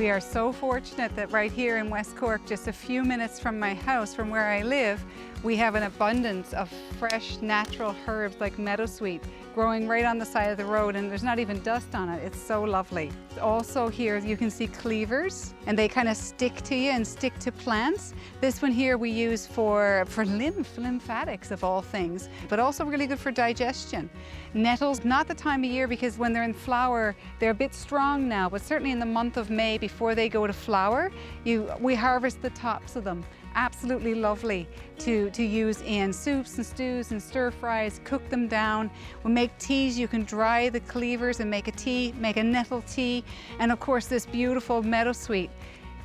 We are so fortunate that right here in West Cork, just a few minutes from my house, from where I live, we have an abundance of fresh, natural herbs like meadowsweet growing right on the side of the road, and there's not even dust on it. It's so lovely. Also here you can see cleavers, and they kind of stick to you and stick to plants. This one here we use for lymphatics of all things, but also really good for digestion. Nettles, not the time of year because when they're in flower, they're a bit strong now, but certainly in the month of May before they go to flower, we harvest the tops of them. Absolutely lovely to use in soups and stews and stir fries, cook them down. We make teas, you can dry the cleavers and make a tea, make a nettle tea. And of course this beautiful meadowsweet,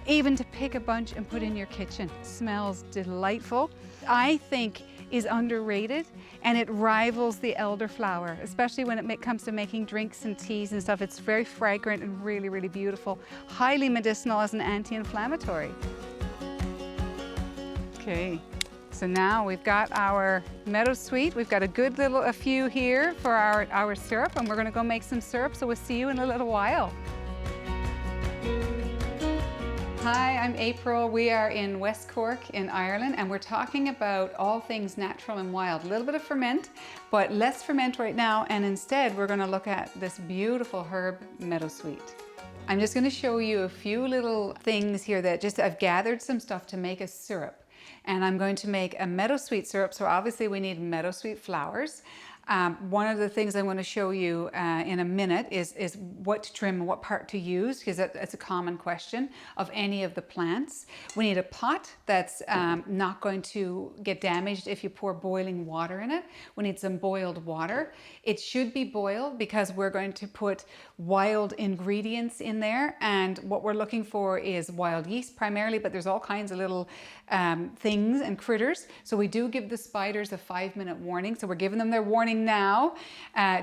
even to pick a bunch and put in your kitchen. It smells delightful. I think is underrated, and it rivals the elderflower, especially when it comes to making drinks and teas and stuff. It's very fragrant and really, really beautiful. Highly medicinal as an anti-inflammatory. Okay, so now we've got our meadowsweet. We've got a few here for our syrup, and we're gonna go make some syrup, so we'll see you in a little while. Hi, I'm April. We are in West Cork in Ireland, and we're talking about all things natural and wild. A little bit of ferment, but less ferment right now, and instead we're gonna look at this beautiful herb, meadowsweet. I'm just gonna show you a few little things here that I've gathered some stuff to make a syrup. And I'm going to make a meadowsweet syrup, so obviously we need meadowsweet flowers. One of the things I'm going to show you in a minute is what to trim and what part to use, because it's a common question of any of the plants. We need a pot that's not going to get damaged if you pour boiling water in it. We need some boiled water. It should be boiled because we're going to put wild ingredients in there, and what we're looking for is wild yeast primarily, but there's all kinds of little things and critters. So we do give the spiders a 5-minute warning, so we're giving them their warning now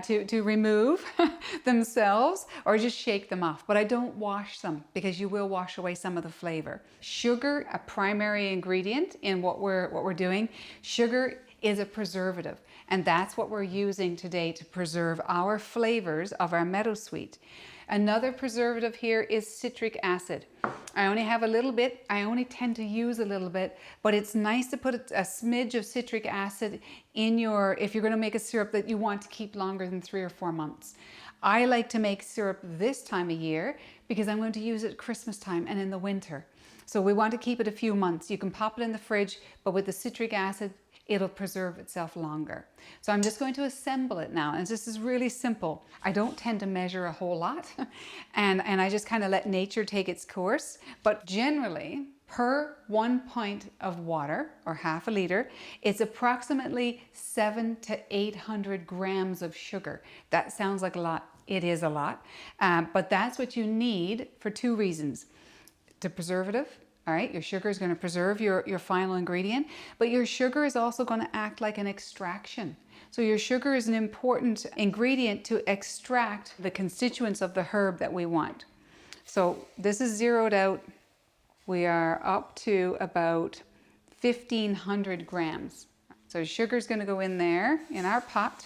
to remove themselves or just shake them off. But I don't wash them because you will wash away some of the flavor. Sugar, a primary ingredient in what we're doing. Sugar is a preservative, and that's what we're using today to preserve our flavors of our meadowsweet. Another preservative here is citric acid. I only have a little bit. I only tend to use a little bit, but it's nice to put a smidge of citric acid in if you're going to make a syrup that you want to keep longer than 3 or 4 months. I like to make syrup this time of year because I'm going to use it at Christmas time and in the winter. So we want to keep it a few months. You can pop it in the fridge, but with the citric acid, it'll preserve itself longer. So I'm just going to assemble it now, and this is really simple. I don't tend to measure a whole lot, and I just kind of let nature take its course. But generally, per 1 pint of water, or half a liter, it's approximately 700 to 800 grams of sugar. That sounds like a lot. It is a lot, but that's what you need for 2 reasons. The preservative. All right, your sugar is going to preserve your final ingredient, but your sugar is also going to act like an extraction. So your sugar is an important ingredient to extract the constituents of the herb that we want. So this is zeroed out. We are up to about 1,500 grams. So sugar is going to go in there in our pot.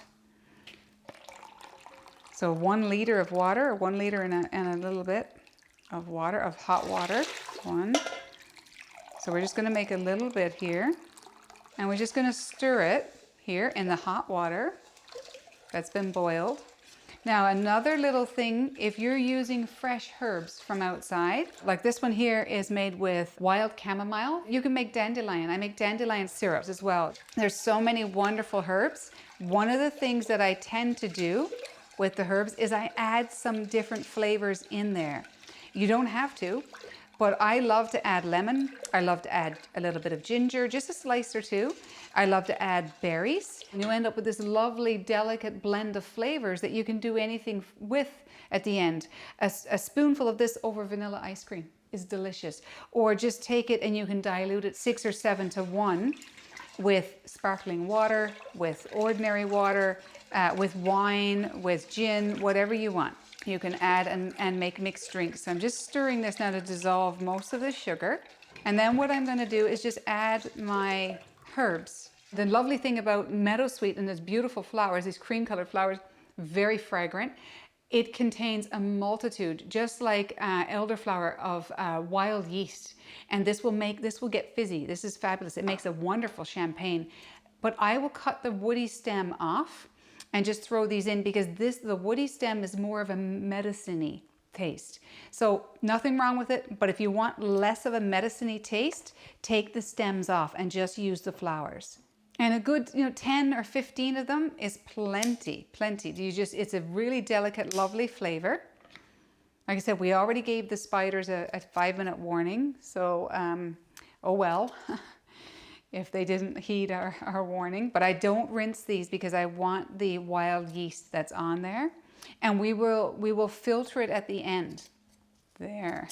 So 1 liter of water, or 1 liter and a little bit of water, of hot water. 1. So we're just going to make a little bit here, and we're just going to stir it here in the hot water that's been boiled. Now another little thing, if you're using fresh herbs from outside, like this one here is made with wild chamomile, you can make dandelion. I make dandelion syrups as well. There's so many wonderful herbs. One of the things that I tend to do with the herbs is I add some different flavors in there. You don't have to. But I love to add lemon. I love to add a little bit of ginger, just a slice or 2. I love to add berries. And you end up with this lovely, delicate blend of flavors that you can do anything with at the end. A spoonful of this over vanilla ice cream is delicious. Or just take it and you can dilute it 6 or 7 to 1 with sparkling water, with ordinary water, with wine, with gin, whatever you want. You can add and make mixed drinks. So I'm just stirring this now to dissolve most of the sugar. And then what I'm going to do is just add my herbs. The lovely thing about meadowsweet and these beautiful flowers, these cream colored flowers, very fragrant. It contains a multitude, just like elderflower, of wild yeast. And this will get fizzy. This is fabulous. It makes a wonderful champagne. But I will cut the woody stem off and just throw these in, because the woody stem is more of a medicine-y taste. So nothing wrong with it, but if you want less of a medicine-y taste, take the stems off and just use the flowers. And a good, 10 or 15 of them is plenty. It's a really delicate, lovely flavor. Like I said, we already gave the spiders a 5-minute warning. So, oh well, if they didn't heed our warning. But I don't rinse these because I want the wild yeast that's on there. And we will filter it at the end. There.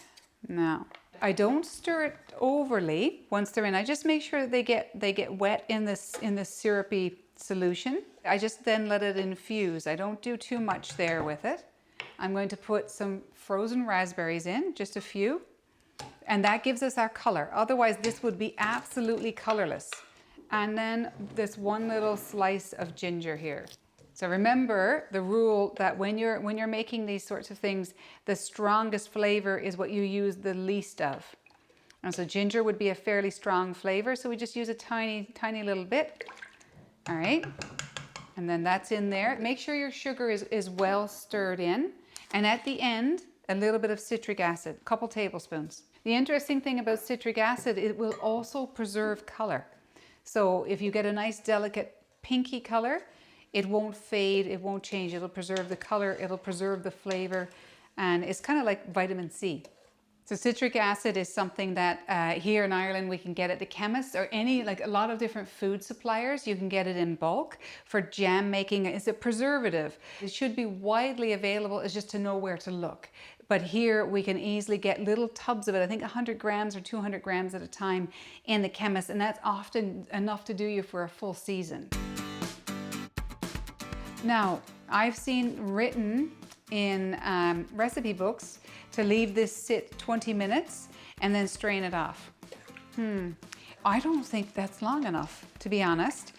Now, I don't stir it overly once they're in. I just make sure that they get wet in this syrupy solution. I just then let it infuse. I don't do too much there with it. I'm going to put some frozen raspberries in, just a few, and that gives us our color. Otherwise, this would be absolutely colorless. And then this one little slice of ginger here. So remember the rule that when you're making these sorts of things, the strongest flavor is what you use the least of. And so ginger would be a fairly strong flavor, so we just use a tiny little bit. All right, and then that's in there. Make sure your sugar is well stirred in. And at the end, a little bit of citric acid, a couple tablespoons. The interesting thing about citric acid, it will also preserve color. So if you get a nice delicate pinky color, it won't fade, it won't change. It'll preserve the color, it'll preserve the flavor, and it's kind of like vitamin C. So citric acid is something that here in Ireland we can get at the chemist or a lot of different food suppliers. You can get it in bulk for jam making. It's a preservative. It should be widely available. It's just to know where to look. But here we can easily get little tubs of it, I think 100 grams or 200 grams at a time in the chemist, and that's often enough to do you for a full season. Now, I've seen written in recipe books to leave this sit 20 minutes and then strain it off. I don't think that's long enough, to be honest.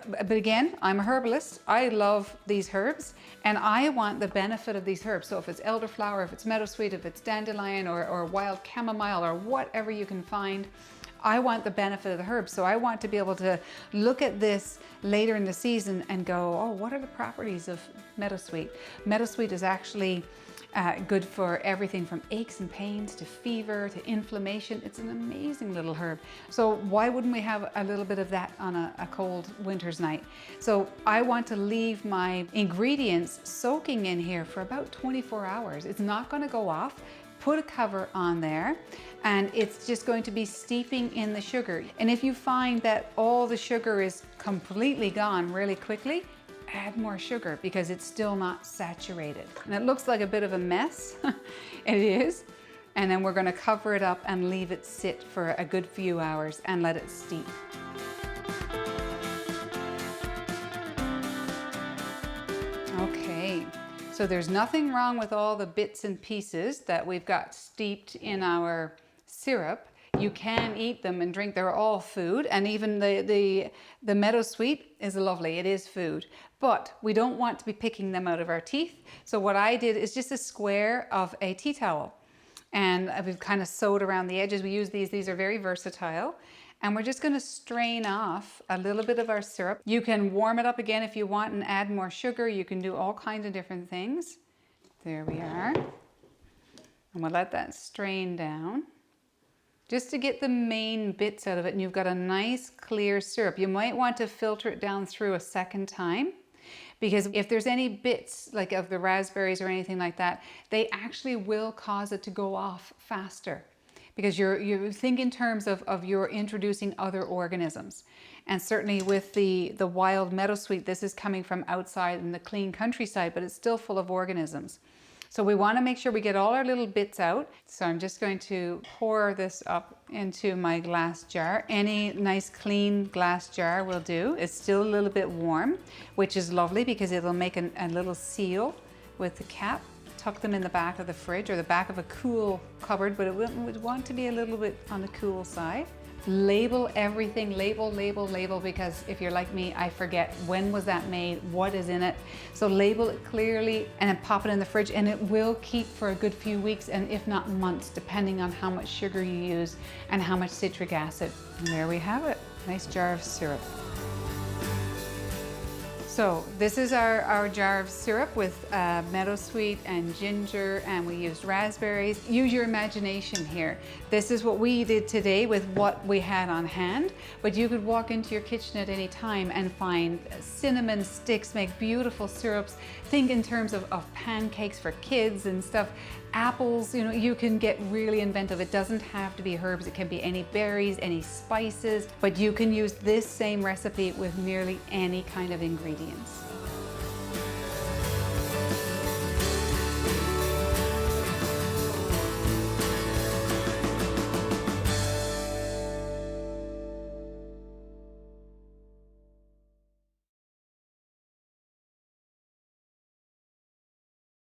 But again, I'm a herbalist. I love these herbs and I want the benefit of these herbs. So if it's elderflower, if it's meadowsweet, if it's dandelion or wild chamomile or whatever you can find, I want the benefit of the herbs. So I want to be able to look at this later in the season and go, oh, what are the properties of meadowsweet? Meadowsweet is actually good for everything from aches and pains to fever to inflammation. It's an amazing little herb. So why wouldn't we have a little bit of that on a cold winter's night? So I want to leave my ingredients soaking in here for about 24 hours. It's not going to go off. Put a cover on there and it's just going to be steeping in the sugar. And if you find that all the sugar is completely gone really quickly, add more sugar because it's still not saturated. And it looks like a bit of a mess. It is. And then we're going to cover it up and leave it sit for a good few hours and let it steep. Okay. So there's nothing wrong with all the bits and pieces that we've got steeped in our syrup. You can eat them and drink. They're all food, and even the meadowsweet is lovely. It is food, but we don't want to be picking them out of our teeth. So what I did is just a square of a tea towel, and we've kind of sewed around the edges. We use these. These are very versatile. And we're just going to strain off a little bit of our syrup. You can warm it up again if you want and add more sugar. You can do all kinds of different things. There we are. And we'll let that strain down just to get the main bits out of it. And you've got a nice clear syrup. You might want to filter it down through a second time, because if there's any bits like of the raspberries or anything like that, they actually will cause it to go off faster. Because you think in terms of you're introducing other organisms. And certainly with the wild meadowsweet, this is coming from outside in the clean countryside, but it's still full of organisms. So we want to make sure we get all our little bits out. So I'm just going to pour this up into my glass jar. Any nice clean glass jar will do. It's still a little bit warm, which is lovely because it'll make a little seal with the cap. Tuck them in the back of the fridge or the back of a cool cupboard, but it would want to be a little bit on the cool side. Label everything, label, label, label, because if you're like me, I forget when was that made, what is in it. So label it clearly and then pop it in the fridge, and it will keep for a good few weeks, and if not months, depending on how much sugar you use and how much citric acid. And there we have it, nice jar of syrup. So this is our jar of syrup with meadowsweet and ginger, and we used raspberries. Use your imagination here. This is what we did today with what we had on hand, but you could walk into your kitchen at any time and find cinnamon sticks, make beautiful syrups. Think in terms of pancakes for kids and stuff. Apples, you know, you can get really inventive. It doesn't have to be herbs. It can be any berries, any spices, but you can use this same recipe with nearly any kind of ingredients.